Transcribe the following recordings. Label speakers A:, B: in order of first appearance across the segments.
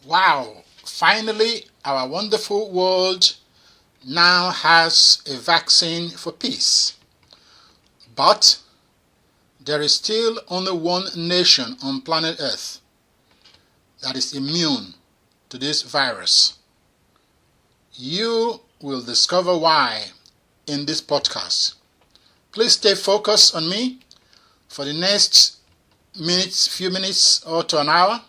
A: Wow, finally, our wonderful world now has a vaccine for peace. But there is still only one nation on planet Earth that is immune to this virus. You will discover why in this podcast. Please stay focused on me for the next few minutes or to an hour.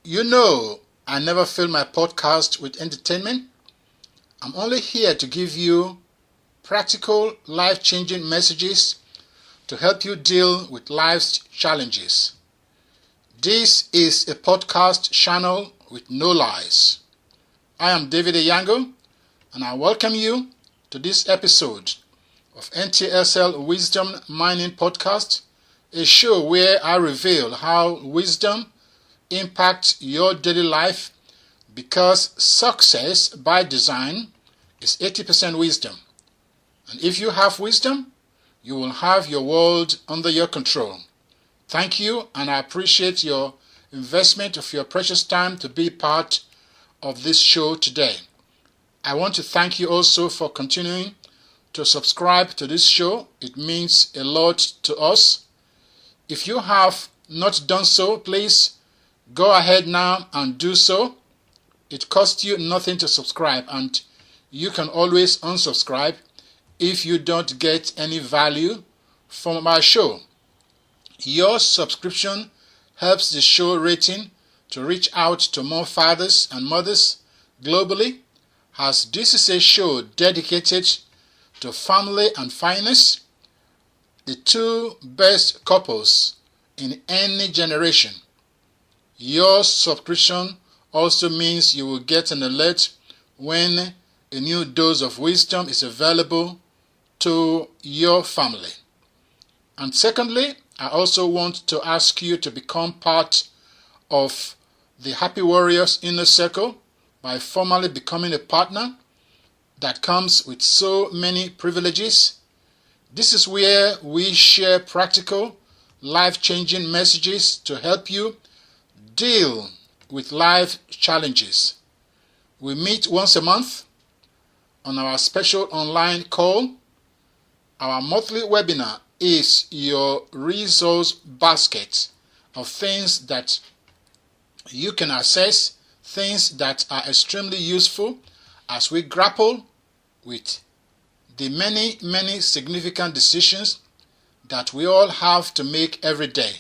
A: You know, I never fill my podcast with entertainment. I'm only here to give you practical, life-changing messages to help you deal with life's challenges. This is a podcast channel with no lies. I am David Eyiangho, and I welcome you to this episode of NTSL Wisdom Mining Podcast, a show where I reveal how wisdom impacts your daily life, because success by design is 80% wisdom. And if you have wisdom, you will have your world under your control. Thank you, and I appreciate your investment of your precious time to be part of this show today. I want to thank you also for continuing to subscribe to this show. It means a lot to us. If you have not done so, please go ahead now and do so. It costs you nothing to subscribe, and you can always unsubscribe if you don't get any value from our show. Your subscription helps the show rating to reach out to more fathers and mothers globally, as this is a show dedicated to family and finance, the two best couples in any generation. Your subscription also means you will get an alert when a new dose of wisdom is available to your family. And secondly, I also want to ask you to become part of the Happy Warriors Inner Circle by formally becoming a partner. That comes with so many privileges. This is where we share practical, life-changing messages to help you deal with life challenges. We meet once a month on our special online call. Our monthly webinar is your resource basket of things that you can access, things that are extremely useful as we grapple with the many significant decisions that we all have to make every day.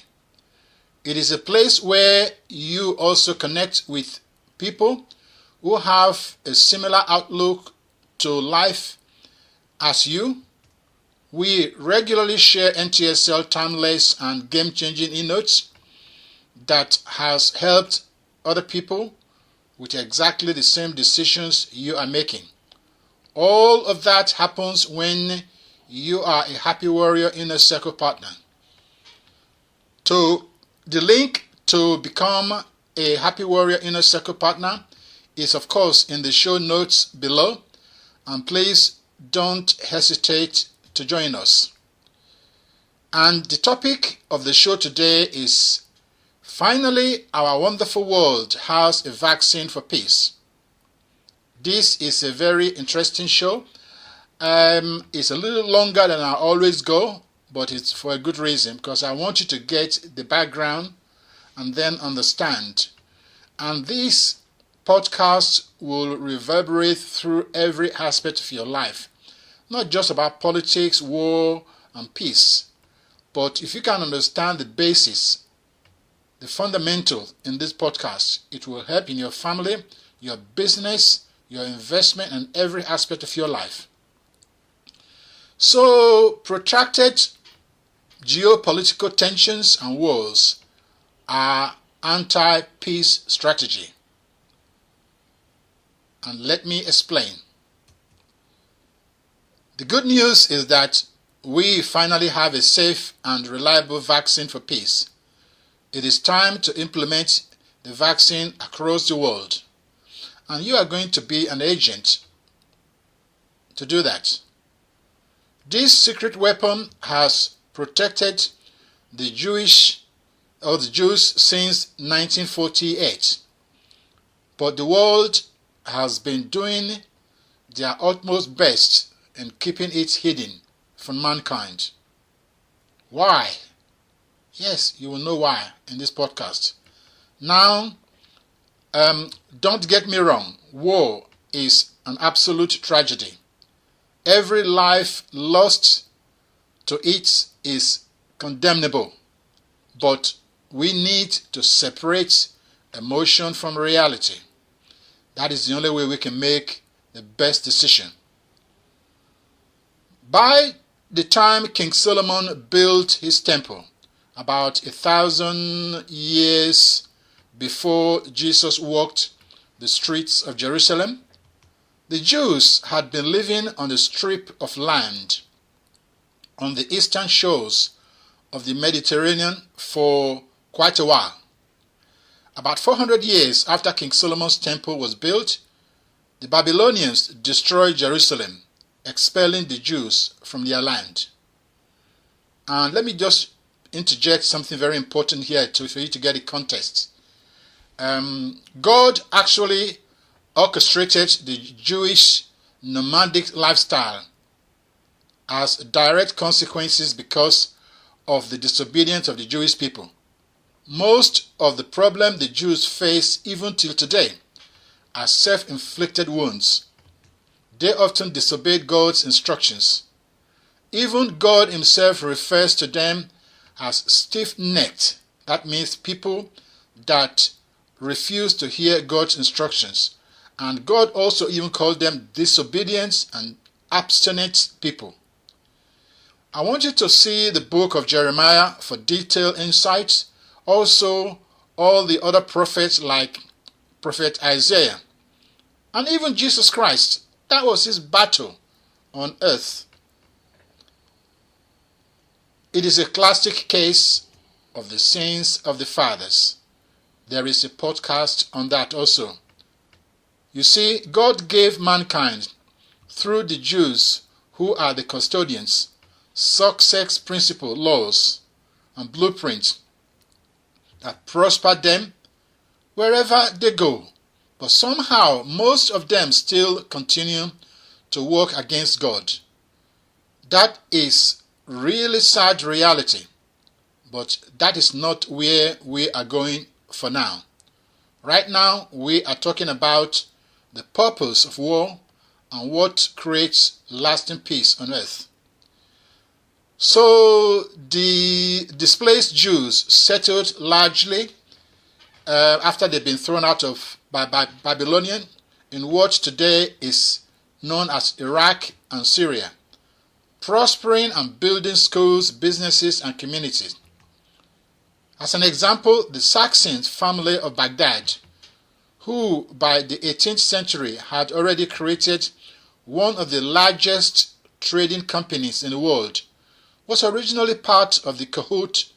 A: It is a place where you also connect with people who have a similar outlook to life as you. We regularly share NTSL timeless and game-changing e-notes that has helped other people with exactly the same decisions you are making. All of that happens when you are a Happy Warrior Inner Circle partner. The link to become a Happy Warrior Inner Circle partner is of course in the show notes below, and please don't hesitate to join us. And the topic of the show today is, finally, our wonderful world has a vaccine for peace. This is a very interesting show. It's a little longer than I always go, but it's for a good reason, because I want you to get the background and then understand. And this podcast will reverberate through every aspect of your life, not just about politics, war, and peace, but if you can understand the basis, the fundamental in this podcast, it will help in your family, your business, your investment, and every aspect of your life. So, protracted geopolitical tensions and wars are anti-peace strategy. And let me explain. The good news is that we finally have a safe and reliable vaccine for peace. It is time to implement the vaccine across the world. And you are going to be an agent to do that. This secret weapon has protected the Jewish or the Jews since 1948. But the world has been doing their utmost best in keeping it hidden from mankind. Why? Yes, you will know why in this podcast. Now, don't get me wrong. War is an absolute tragedy. Every life lost to it is condemnable. But we need to separate emotion from reality. That is the only way we can make the best decision. By the time King Solomon built his temple, about 1,000 years before Jesus walked the streets of Jerusalem, the Jews had been living on the strip of land on the eastern shores of the Mediterranean for quite a while. About 400 years after King Solomon's temple was built, the Babylonians destroyed Jerusalem, expelling the Jews from their land. And let me just interject something very important here for you to get the context. God actually orchestrated the Jewish nomadic lifestyle as direct consequences because of the disobedience of the Jewish people. Most of the problem the Jews face even till today are self-inflicted wounds. They often disobeyed God's instructions. Even God himself refers to them as stiff-necked. That means people that refuse to hear God's instructions. And God also even called them disobedient and obstinate people. I want you to see the book of Jeremiah for detailed insights. Also, all the other prophets like Prophet Isaiah. And even Jesus Christ. That was his battle on earth. It is a classic case of the sins of the fathers. There is a podcast on that also. You see, God gave mankind, through the Jews, who are the custodians, success principle laws and blueprints that prosper them wherever they go. But somehow, most of them still continue to work against God. That is really sad reality. But that is not where we are going for now. Right now, we are talking about the purpose of war and what creates lasting peace on earth. So, the displaced Jews settled largely after they've been thrown out by Babylonian in what today is known as Iraq and Syria, prospering and building schools, businesses, and communities. As an example, the Saxon family of Baghdad, who by the 18th century had already created one of the largest trading companies in the world, was originally part of the cohort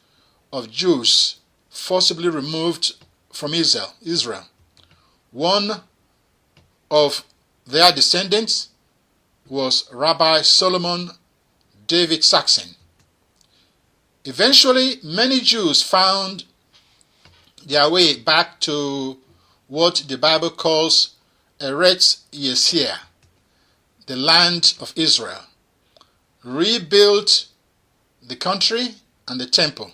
A: of Jews forcibly removed from Israel. One of their descendants was Rabbi Solomon David Saxon. Eventually, many Jews found their way back to what the Bible calls Eretz Yesir, the land of Israel, rebuilt the country and the temple.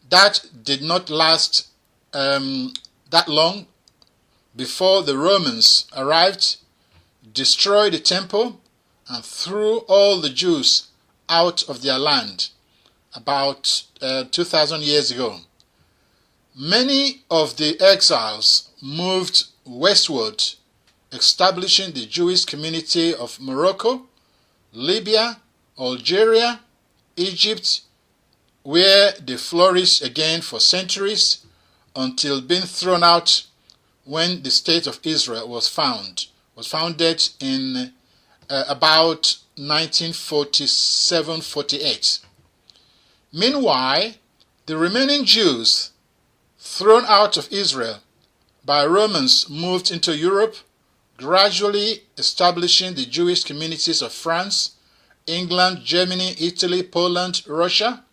A: That did not last that long before the Romans arrived, destroyed the temple, and threw all the Jews out of their land about 2,000 years ago. Many of the exiles moved westward, establishing the Jewish community of Morocco, Libya, Algeria, Egypt, where they flourished again for centuries until being thrown out when the state of Israel was founded in about 1947-48. Meanwhile, the remaining Jews thrown out of Israel by Romans moved into Europe, gradually establishing the Jewish communities of France, England, Germany, Italy, Poland, Russia.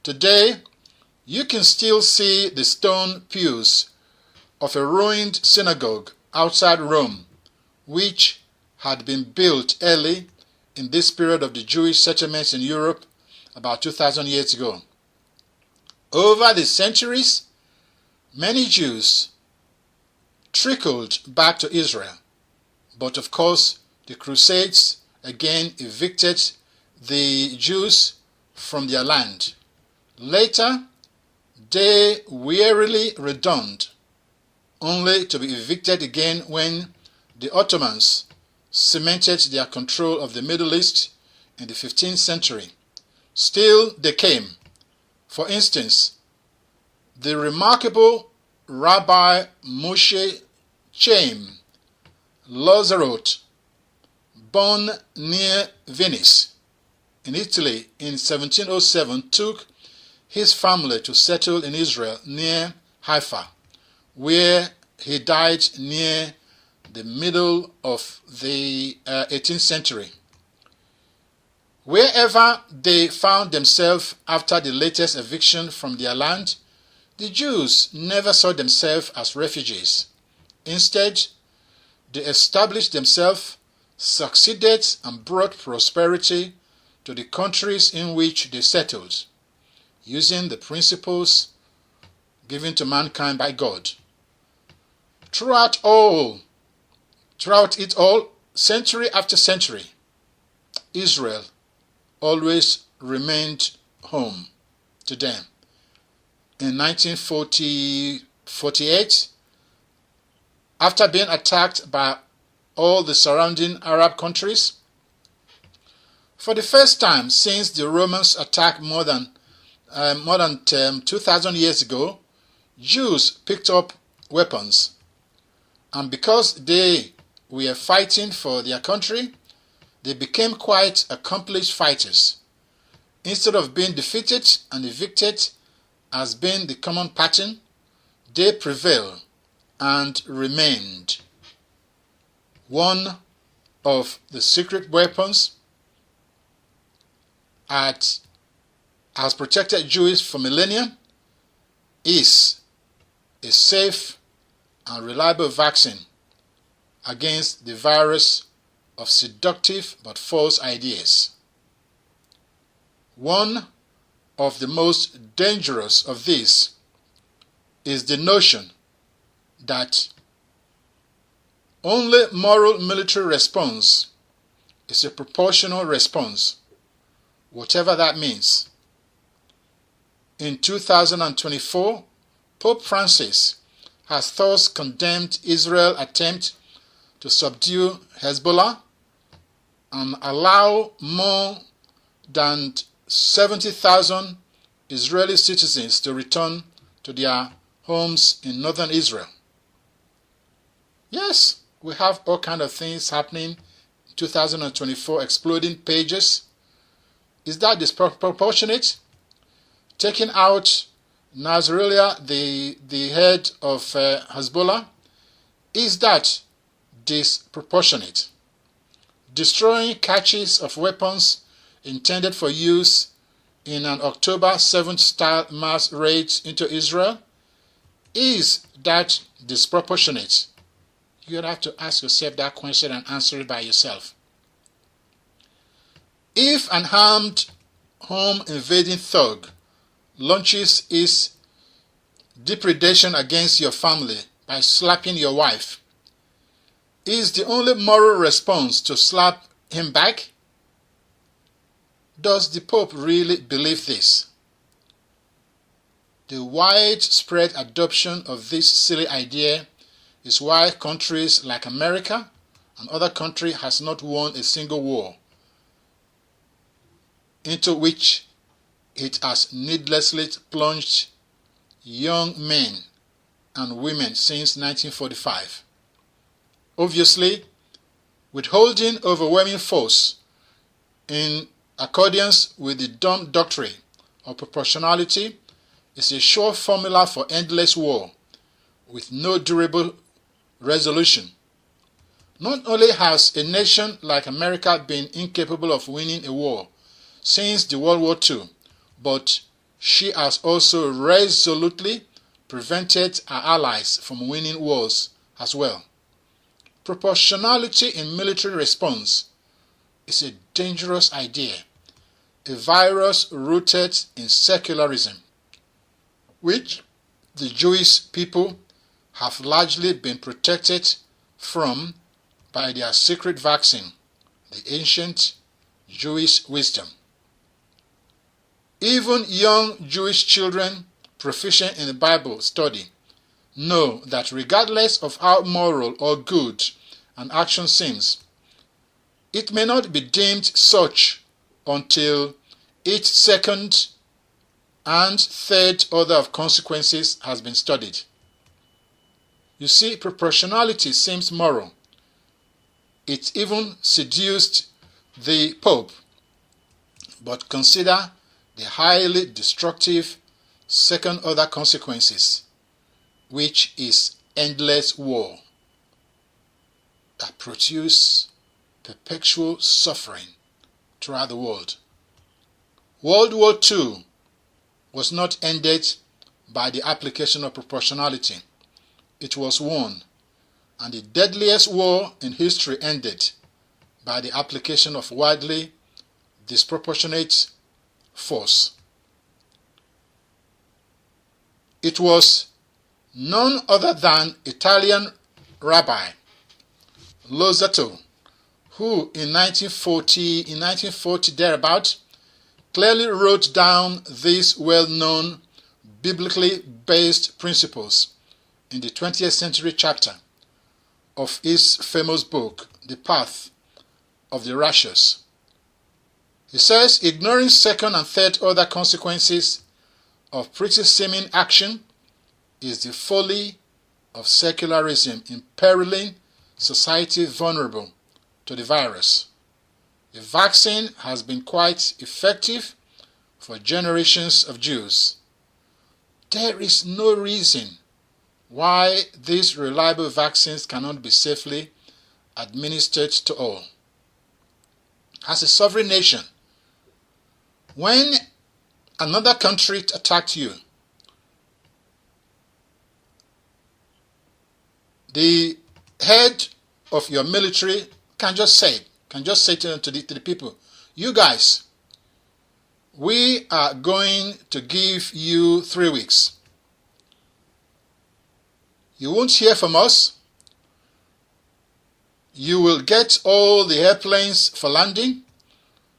A: Today, You can still see the stone pews of a ruined synagogue outside Rome, which had been built early in this period of the Jewish settlements in Europe about 2,000 years ago. Over the centuries, many Jews trickled back to Israel, but of course the Crusades again evicted the Jews from their land. Later, they wearily returned, only to be evicted again when the Ottomans cemented their control of the Middle East in the 15th century. Still, they came. For instance, the remarkable Rabbi Moshe Chaim Lazarot, born near Venice in Italy in 1707, took his family to settle in Israel near Haifa, where he died near the middle of the 18th century. Wherever they found themselves after the latest eviction from their land, the Jews never saw themselves as refugees. Instead, they established themselves, succeeded, and brought prosperity to the countries in which they settled, using the principles given to mankind by God. Throughout it all, century after century, Israel always remained home to them. In 1948, after being attacked by all the surrounding Arab countries, for the first time since the Romans attacked more than 2,000 years ago, Jews picked up weapons, and because they were fighting for their country, they became quite accomplished fighters. Instead of being defeated and evicted as being the common pattern, they prevailed and remained. One of the secret weapons has protected Jews for millennia is a safe and reliable vaccine against the virus of seductive but false ideas. One of the most dangerous of these is the notion that only moral military response is a proportional response, whatever that means. In 2024, Pope Francis has thus condemned Israel's attempt to subdue Hezbollah and allow more than 70,000 Israeli citizens to return to their homes in northern Israel. Yes, we have all kinds of things happening in 2024, exploding pages. Is that disproportionate? Taking out Nasrallah, the head of Hezbollah, is that disproportionate? Destroying caches of weapons intended for use in an October 7th style mass raid into Israel, is that disproportionate? You'd have to ask yourself that question and answer it by yourself. If an armed home invading thug launches his depredation against your family by slapping your wife, is the only moral response to slap him back? Does the Pope really believe this? The widespread adoption of this silly idea is why countries like America and other countries has not won a single war into which it has needlessly plunged young men and women since 1945. Obviously, withholding overwhelming force in accordance with the dumb doctrine of proportionality is a sure formula for endless war with no durable resolution. Not only has a nation like America been incapable of winning a war since the World War II, but she has also resolutely prevented her allies from winning wars as well. Proportionality in military response is a dangerous idea, a virus rooted in secularism, which the Jewish people have largely been protected from by their secret vaccine, the ancient Jewish wisdom. Even young Jewish children proficient in the Bible study know that regardless of how moral or good an action seems, it may not be deemed such until its second and third order of consequences has been studied. You see, proportionality seems moral. It even seduced the Pope. But consider the highly destructive second order consequences, which is endless war that produce perpetual suffering throughout the world. World War II was not ended by the application of proportionality. It was won, and the deadliest war in history ended by the application of widely disproportionate force. It was none other than Italian Rabbi Lozato, who in 1940 thereabout clearly wrote down these well-known biblically based principles in the 20th century chapter of his famous book, The Path of the Righteous. He says, ignoring second and third order consequences of pretty seeming action is the folly of secularism imperiling society vulnerable to the virus. The vaccine has been quite effective for generations of Jews. There is no reason why these reliable vaccines cannot be safely administered to all. As a sovereign nation, when another country attacked you, the head of your military can just say to the people, you guys, we are going to give you 3 weeks. You won't hear from us. You will get all the airplanes for landing.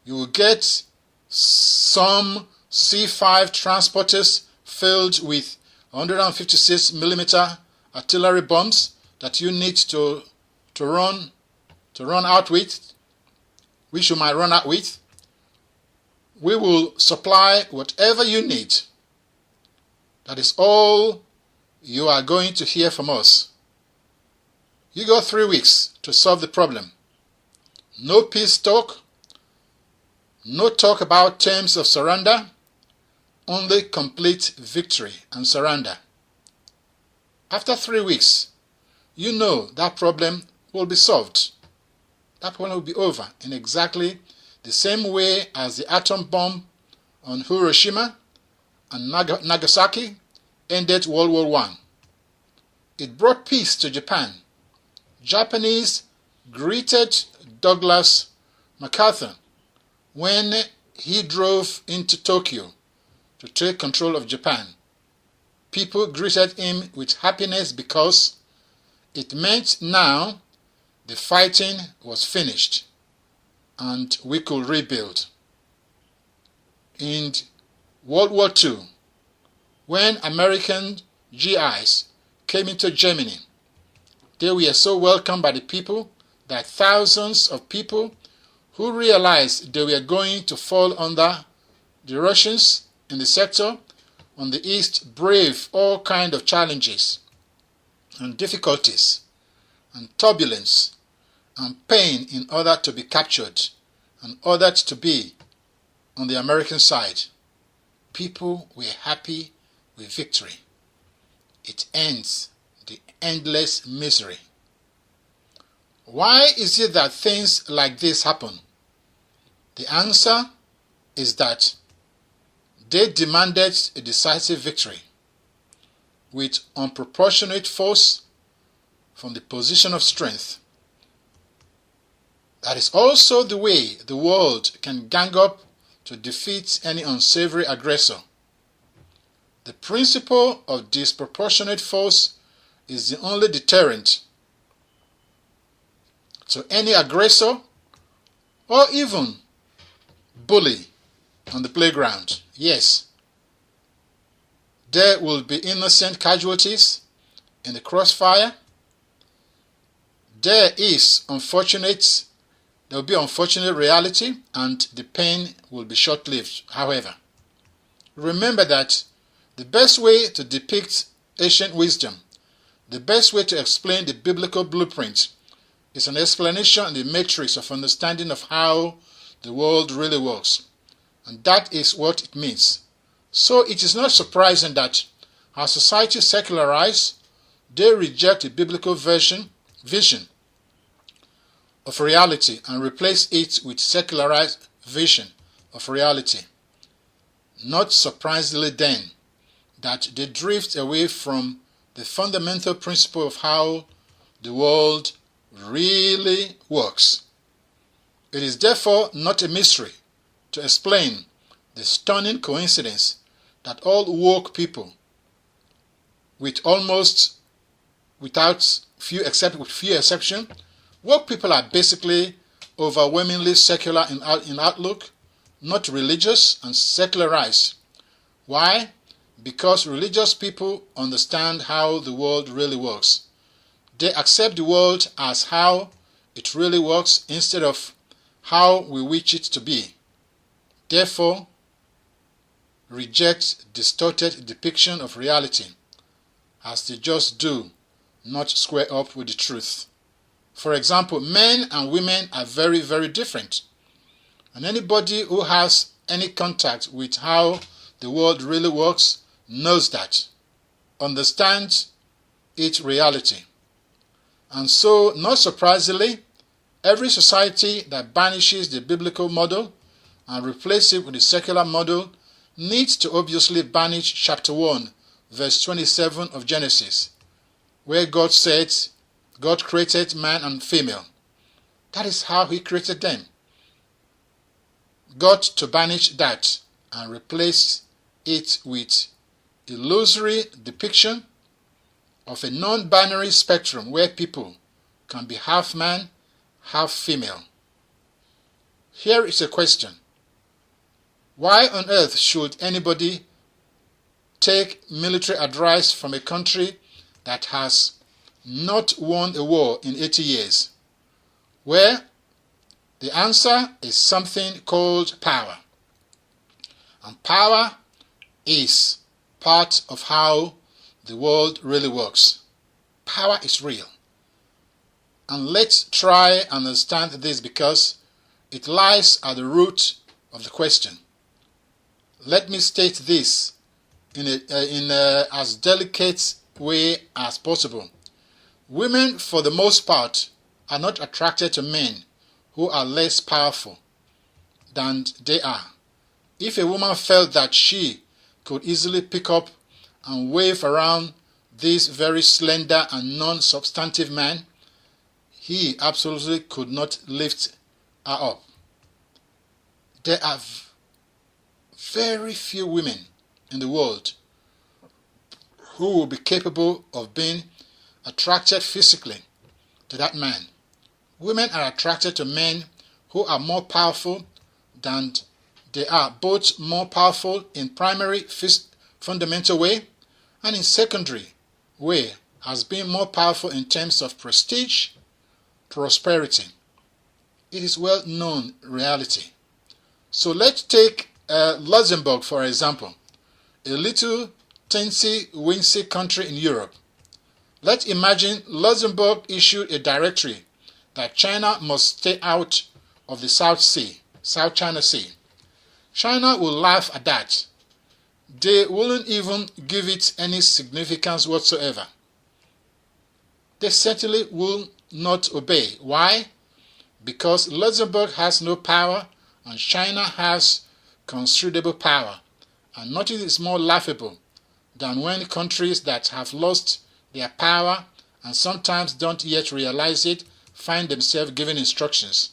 A: You will get some C-5 transporters filled with 156mm artillery bombs that you need to run out with, which you might run out with. We will supply whatever you need. That is all you are going to hear from us. You got 3 weeks to solve the problem. No peace talk, no talk about terms of surrender, only complete victory and surrender. After 3 weeks, you know that problem will be solved. That problem will be over in exactly the same way as the atom bomb on Hiroshima and Nagasaki ended World War I. It brought peace to Japan. Japanese greeted Douglas MacArthur when he drove into Tokyo to take control of Japan. People greeted him with happiness because it meant now the fighting was finished and we could rebuild. In World War II, when American GIs came into Germany, they were so welcomed by the people that thousands of people who realized they were going to fall under the Russians in the sector on the east braved all kinds of challenges and difficulties and turbulence and pain in order to be captured and ordered to be on the American side. People were happy with victory. It ends the endless misery. Why is it that things like this happen? The answer is that They demanded a decisive victory with unproportionate force from the position of strength. That is also the way the world can gang up to defeat any unsavory aggressor. The principle of disproportionate force is the only deterrent to any aggressor or even bully on the playground. Yes, there will be innocent casualties in the crossfire. There will be unfortunate reality, and the pain will be short-lived. However, remember that the best way to depict ancient wisdom, the best way to explain the biblical blueprint, is an explanation in the matrix of understanding of how the world really works. And that is what it means. So it is not surprising that as society secularizes, they reject the biblical vision of reality and replace it with secularized vision of reality. Not surprisingly then, that they drift away from the fundamental principle of how the world really works. It is therefore not a mystery to explain the stunning coincidence that all woke people, with few exceptions, woke people are basically overwhelmingly secular in outlook, not religious and secularized. Why? Because religious people understand how the world really works. They accept the world as how it really works instead of how we wish it to be. Therefore, reject distorted depiction of reality, as they just do not square up with the truth. For example, men and women are very, very different. And anybody who has any contact with how the world really works knows that, understands its reality. And so, not surprisingly, every society that banishes the biblical model and replaces it with the secular model needs to obviously banish chapter 1, verse 27 of Genesis, where God said, God created man and female. That is how He created them. Got to banish that and replace it with illusory depiction of a non-binary spectrum where people can be half man, half female. Here is a question. Why on earth should anybody take military advice from a country that has not won a war in 80 years? Well, the answer is something called power. And power is part of how the world really works. Power is real. And let's try and understand this because it lies at the root of the question. Let me state this in a as delicate way as possible. Women, for the most part, are not attracted to men who are less powerful than they are. If a woman felt that she could easily pick up and wave around this very slender and non-substantive man, he absolutely could not lift her up. There are very few women in the world who will be capable of being attracted physically to that man. Women are attracted to men who are more powerful than they are, both more powerful in primary fundamental way and in secondary way, as being more powerful in terms of prestige, prosperity. It is well known reality. So let's take Luxembourg for example, a little teensy-weensy country in Europe. Let's imagine Luxembourg issued a directory that China must stay out of the South China Sea. China will laugh at that. They wouldn't even give it any significance whatsoever. They certainly will not obey. Why? Because Luxembourg has no power and China has considerable power, And nothing is more laughable than when countries that have lost their power and sometimes don't yet realize it find themselves giving instructions,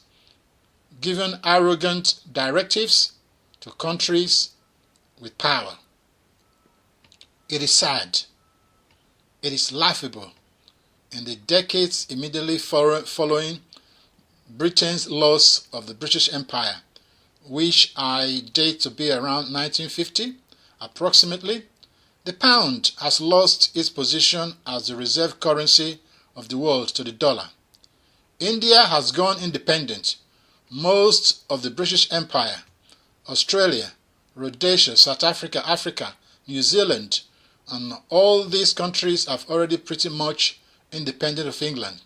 A: giving arrogant directives to countries with power. It is sad. It is laughable. In the decades immediately following Britain's loss of the British Empire, which I date to be around 1950, approximately, the pound has lost its position as the reserve currency of the world to the dollar. India has gone independent. Most of the British Empire, Australia, Rhodesia, South Africa, Africa, New Zealand, and all these countries are already pretty much independent of England.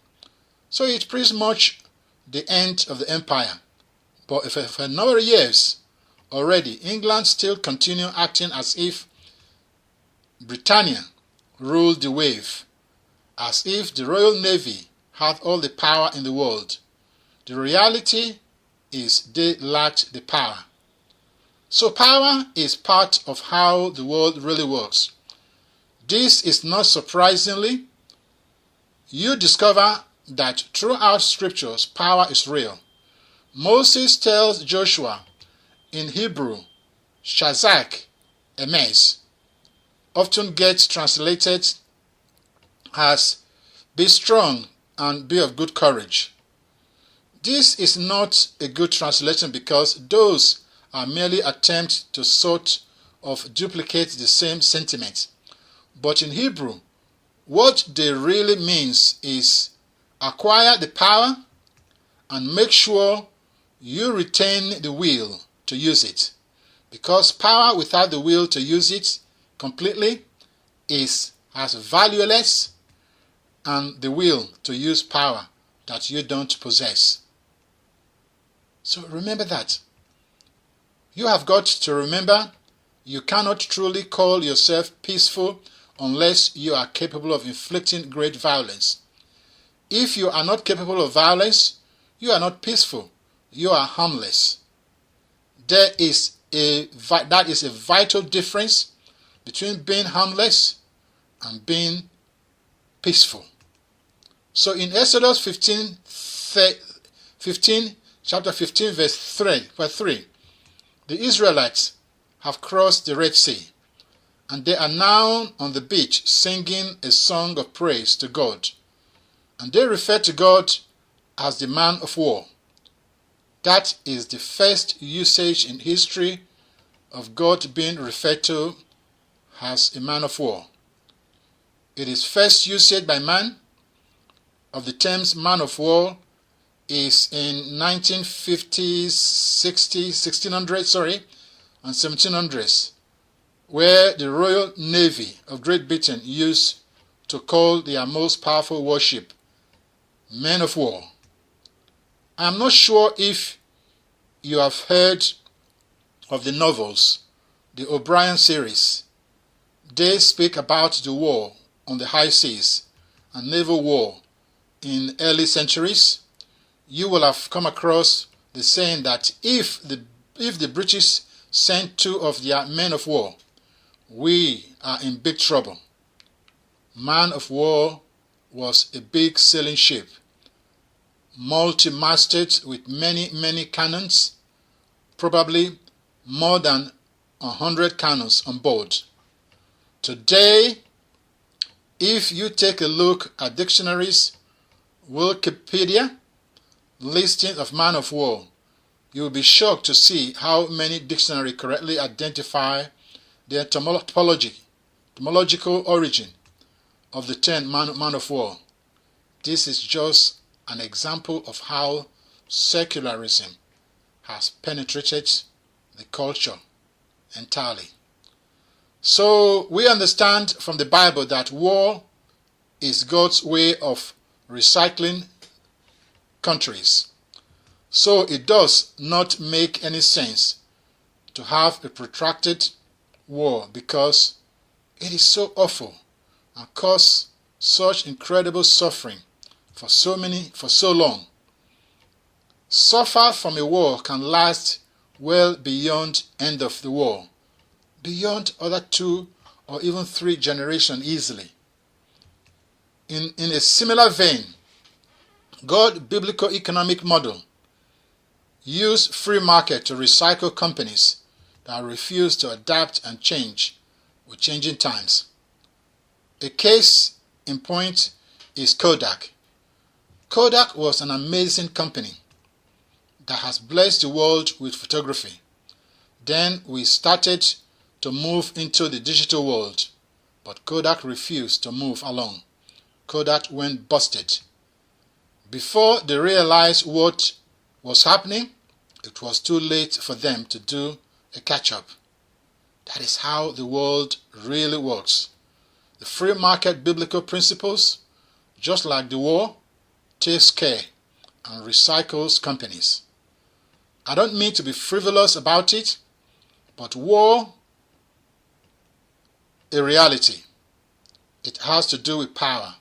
A: So it's pretty much the end of the empire. But for a number of years already, England still continue acting as if Britannia ruled the wave, as if the Royal Navy had all the power in the world. The reality is they lacked the power. So power is part of how the world really works. This is not surprisingly. You discover that throughout scriptures, power is real. Moses tells Joshua in Hebrew, Shazak Emes, often gets translated as be strong and be of good courage. This is not a good translation because those are merely attempts to sort of duplicate the same sentiment. But in Hebrew, what they really means is acquire the power and make sure you retain the will to use it. Because power without the will to use it completely is as valueless and the will to use power that you don't possess. So remember that. You have got to remember you cannot truly call yourself peaceful unless you are capable of inflicting great violence. If you are not capable of violence, you are not peaceful. You are harmless. That is a vital difference between being harmless and being peaceful. So in Exodus 15, chapter 15, verse 3, the Israelites have crossed the Red Sea, and they are now on the beach singing a song of praise to God. And they refer to God as the man of war. That is the first usage in history of God being referred to as a man of war. It is first usage by man of the terms man of war is in 1950s, 60s, 1600s, and 1700s, where the Royal Navy of Great Britain used to call their most powerful warship men of war. I am not sure if you have heard of the novels, the O'Brien series. They speak about the war on the high seas and naval war in early centuries. You will have come across the saying that if the British sent 2 of their men of war, we are in big trouble. Man of war was a big sailing ship, multi-masted with many cannons, probably more than 100 cannons on board. Today, if you take a look at dictionaries, Wikipedia, listing of man of war, you will be shocked to see how many dictionaries correctly identify the etymological origin of the term man of war. This is just an example of how secularism has penetrated the culture entirely. So we understand from the Bible that war is God's way of recycling countries. So it does not make any sense to have a protracted war because it is so awful and cause such incredible suffering for so long. Suffer from a war can last well beyond end of the war. beyond other 2 or even 3 generations easily. In a similar vein, God's biblical economic model used free market to recycle companies that refuse to adapt and change with changing times. A case in point is Kodak. Kodak was an amazing company that has blessed the world with photography. Then we started to move into the digital world, but Kodak refused to move along. Kodak went busted. Before they realized what was happening, it was too late for them to do a catch-up. That is how the world really works. The free market biblical principles, just like the war, takes care and recycles companies. I don't mean to be frivolous about it, but war, a reality. It has to do with power.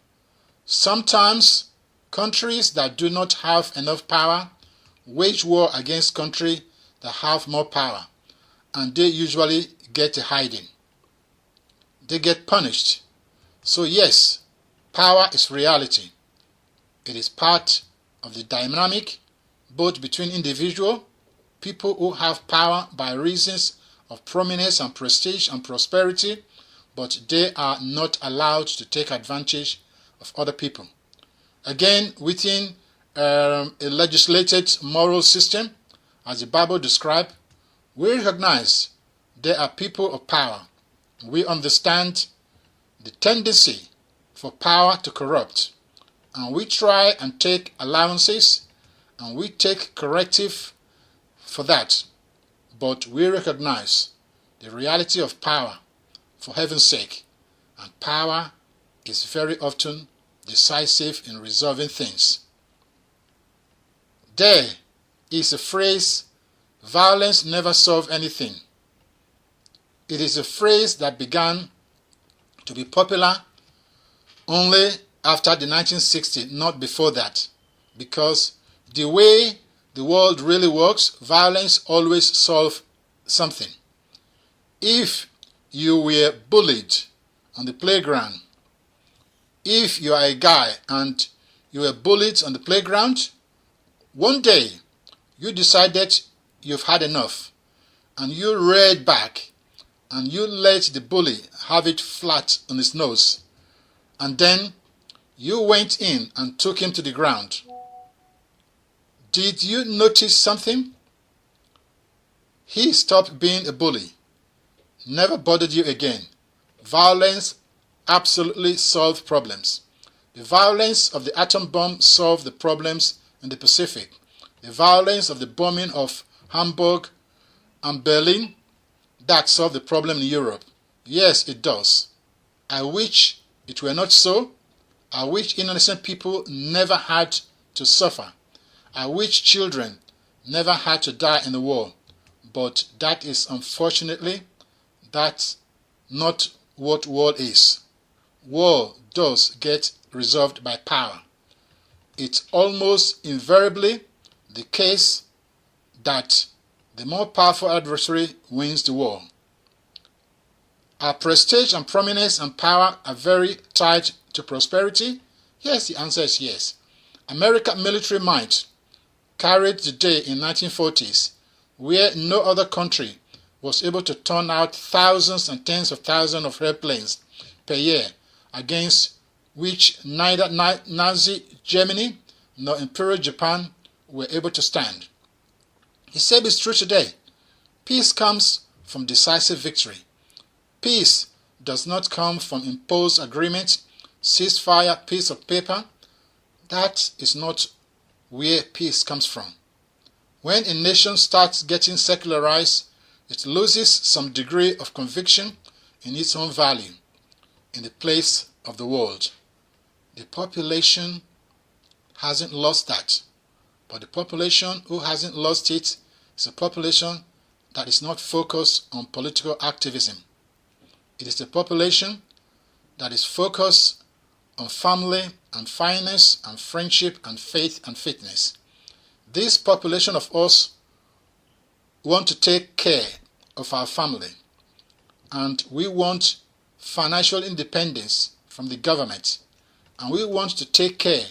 A: Sometimes countries that do not have enough power wage war against countries that have more power, and they usually get a hiding. They get punished. So yes, power is reality. It is part of the dynamic both between individual people who have power by reasons of prominence and prestige and prosperity, but they are not allowed to take advantage of other people. Again, within a legislated moral system, as the Bible describes, we recognize there are people of power. We understand the tendency for power to corrupt, and we try and take allowances and we take corrective for that. But we recognize the reality of power, for heaven's sake, and power is very often decisive in resolving things. There is a phrase, violence never solves anything. It is a phrase that began to be popular only after the 1960s, not before that, because the way the world really works, violence always solves something. If you were bullied on the playground, if you are a guy and you were bullied on the playground, one day you decided you've had enough and you reared back and you let the bully have it flat on his nose, and then you went in and took him to the ground. Did you notice something? He stopped being a bully, never bothered you again. Violence absolutely solved problems. The violence of the atom bomb solved the problems in the Pacific. The violence of the bombing of Hamburg and Berlin, that solved the problem in Europe. Yes, it does. I wish it were not so. I wish innocent people never had to suffer. I wish children never had to die in the war. But that is unfortunately that's not what war is. War does get resolved by power. It's almost invariably the case that the more powerful adversary wins the war. Are prestige and prominence and power are very tied to prosperity? Yes, the answer is yes. American military might carried the day in 1940s, where no other country was able to turn out thousands and tens of thousands of airplanes per year, against which neither Nazi Germany nor Imperial Japan were able to stand. He said it's true today. Peace comes from decisive victory. Peace does not come from imposed agreement, ceasefire, piece of paper. That is not where peace comes from. When a nation starts getting secularized, it loses some degree of conviction in its own value in the place of the world. The population hasn't lost that, but the population who hasn't lost it is a population that is not focused on political activism. It is a population that is focused on family and finance and friendship and faith and fitness. This population of us want to take care of our family. and we want financial independence from the government, and we want to take care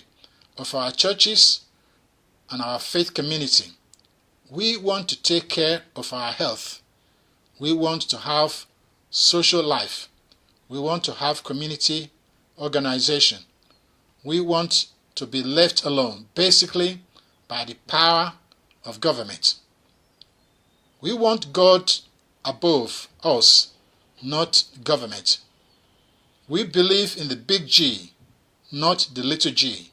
A: of our churches and our faith community. We want to take care of our health. We want to have social life. We want to have community organization. We want to be left alone, basically by the power of government. We want God above us, not government. We believe in the big G, not the little g.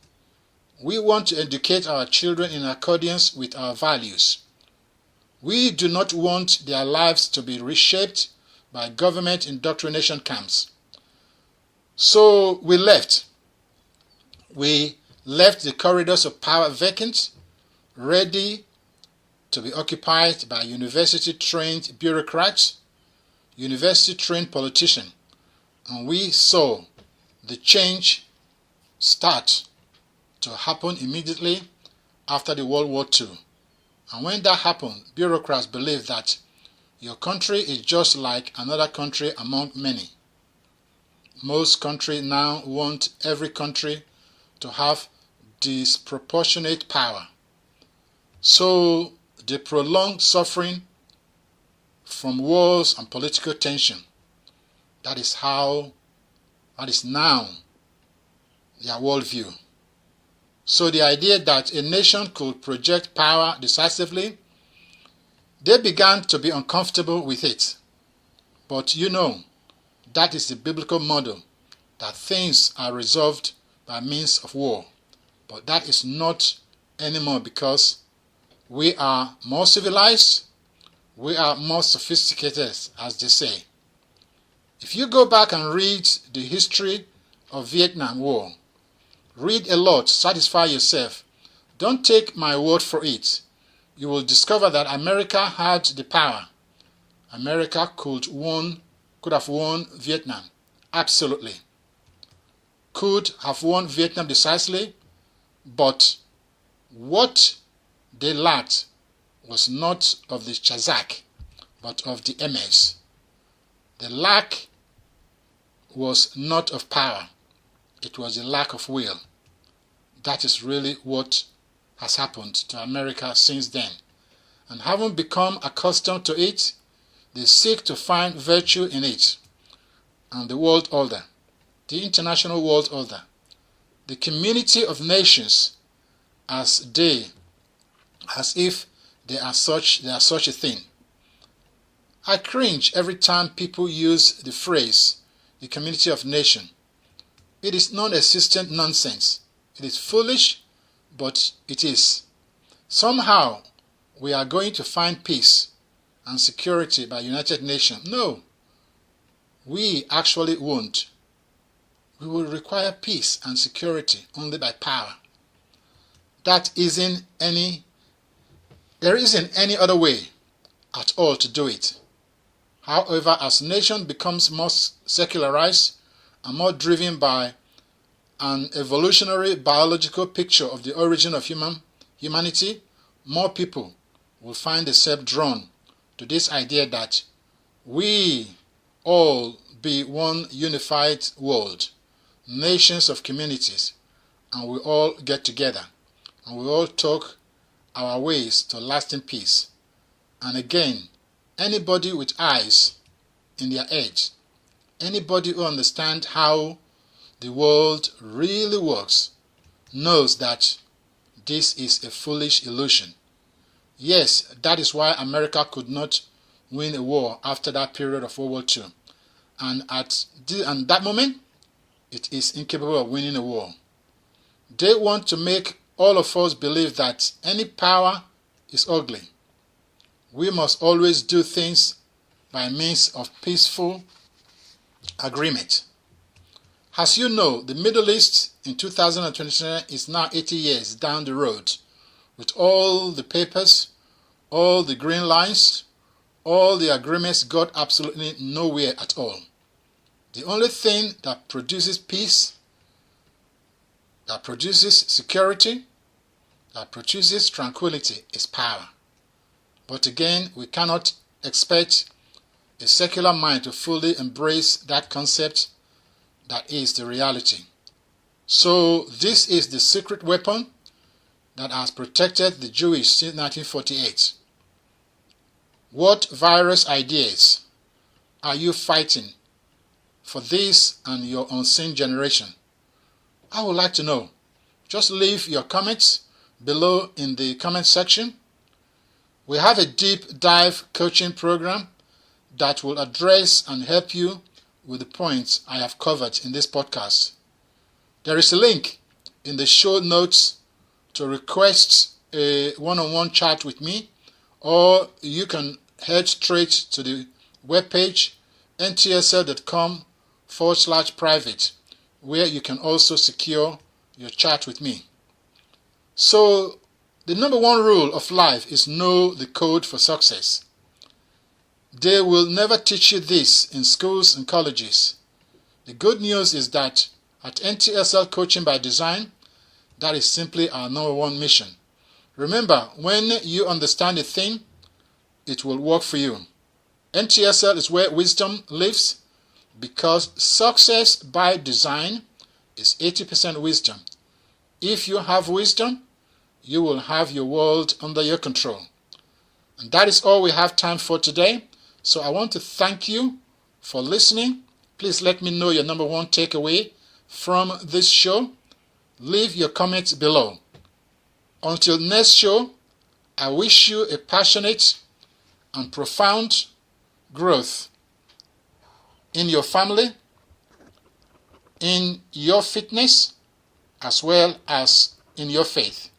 A: We want to educate our children in accordance with our values. We do not want their lives to be reshaped by government indoctrination camps. So we left. We left the corridors of power vacant, ready to be occupied by university-trained bureaucrats, university-trained politicians, and we saw the change start to happen immediately after the World War II. And when that happened, bureaucrats believed that your country is just like another country among many. Most countries now want every country to have disproportionate power. So they prolong suffering from wars and political tension. That is now their worldview. So the idea that a nation could project power decisively, they began to be uncomfortable with it. But you know, that is the biblical model, that things are resolved by means of war. But that is not anymore, because we are more civilized, we are more sophisticated, as they say. If you go back and read the history of Vietnam War, read a lot, satisfy yourself. Don't take my word for it. You will discover that America had the power. America could have won Vietnam. Absolutely. Could have won Vietnam decisively, but what they lacked was not of the Chazak, but of the MS. The lack was not of power. It was a lack of will. That is really what has happened to America since then. And having become accustomed to it, they seek to find virtue in it. And the world order, the international world order, the community of nations, as if they are such a thing. I cringe every time people use the phrase, the community of nations. It is non-existent nonsense. It is foolish, but it is. Somehow, we are going to find peace and security by United Nations. No, we actually won't. We will require peace and security only by power. There isn't any other way at all to do it. However, as nation becomes more secularized and more driven by an evolutionary biological picture of the origin of humanity, more people will find themselves drawn to this idea that we all be one unified world, nations of communities, and we all get together and we all talk our ways to lasting peace. And again, anybody with eyes in their head, anybody who understands how the world really works, knows that this is a foolish illusion. Yes, that is why America could not win a war after that period of World War II. And at that moment, it is incapable of winning a war. They want to make all of us believe that any power is ugly. We must always do things by means of peaceful agreement. As you know, the Middle East in 2027 is now 80 years down the road, with all the papers, all the green lines, all the agreements got absolutely nowhere at all. The only thing that produces peace, that produces security, that produces tranquility is power. But again, we cannot expect a secular mind to fully embrace that concept that is the reality. So this is the secret weapon that has protected the Jewish since 1948. What virus ideas are you fighting for this and your unseen generation? I would like to know. Just leave your comments below in the comment section. We have a deep dive coaching program that will address and help you with the points I have covered in this podcast. There is a link in the show notes to request a one-on-one chat with me, or you can head straight to the webpage ntsl.com/private, where you can also secure your chat with me. So the number one rule of life is know the code for success. They will never teach you this in schools and colleges. The good news is that at NTSL Coaching by Design, that is simply our number one mission. Remember, when you understand a thing, it will work for you. NTSL is where wisdom lives, because success by design is 80% wisdom. If you have wisdom, you will have your world under your control. And that is all we have time for today. So I want to thank you for listening. Please let me know your number one takeaway from this show. Leave your comments below. Until next show, I wish you a passionate and profound growth in your family, in your fitness, as well as in your faith.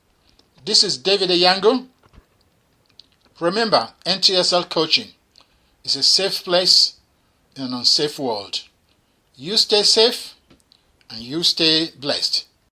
A: This is David Eyiangho. Remember, NTSL Coaching is a safe place in an unsafe world. You stay safe and you stay blessed.